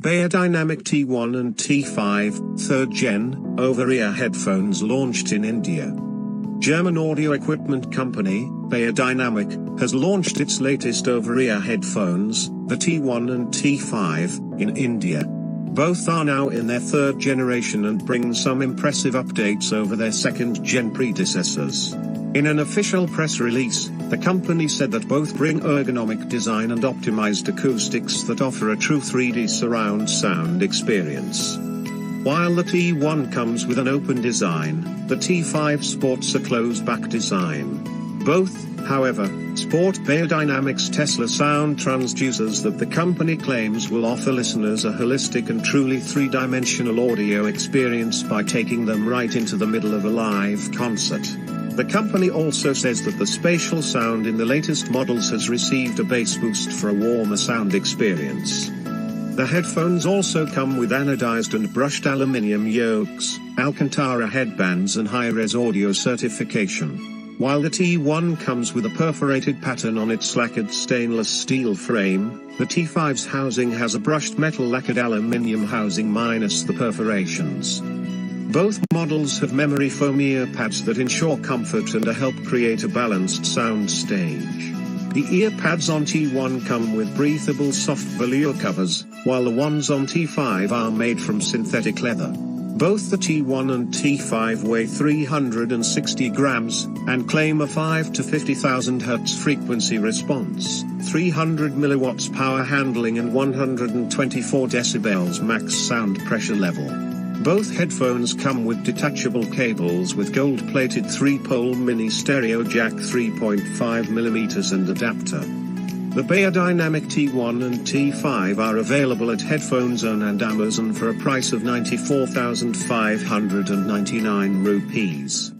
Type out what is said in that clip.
Beyerdynamic T1 and T5, 3rd Gen, over-ear headphones launched in India. German audio equipment company, Beyerdynamic, has launched its latest over-ear headphones, the T1 and T5, in India. Both are now in their 3rd generation and bring some impressive updates over their 2nd gen predecessors. In an official press release, the company said that both bring ergonomic design and optimized acoustics that offer a true 3D surround sound experience. While the T1 comes with an open design, the T5 sports a closed-back design. Both, however, sport Beyerdynamic's Tesla sound transducers that the company claims will offer listeners a holistic and truly three-dimensional audio experience by taking them right into the middle of a live concert. The company also says that the spatial sound in the latest models has received a bass boost for a warmer sound experience. The headphones also come with anodized and brushed aluminium yokes, Alcantara headbands and high-res audio certification. While the T1 comes with a perforated pattern on its lacquered stainless steel frame, the T5's housing has a brushed metal lacquered aluminium housing minus the perforations. Both models have memory foam ear pads that ensure comfort and help create a balanced sound stage. The ear pads on T1 come with breathable soft velour covers, while the ones on T5 are made from synthetic leather. Both the T1 and T5 weigh 360 grams, and claim a 5 to 50,000 Hz frequency response, 300 milliwatts power handling and 124 decibels max sound pressure level. Both headphones come with detachable cables with gold-plated 3-pole mini stereo jack 3.5mm and adapter. The Beyerdynamic T1 and T5 are available at Headphone Zone and Amazon for a price of 94,599 rupees.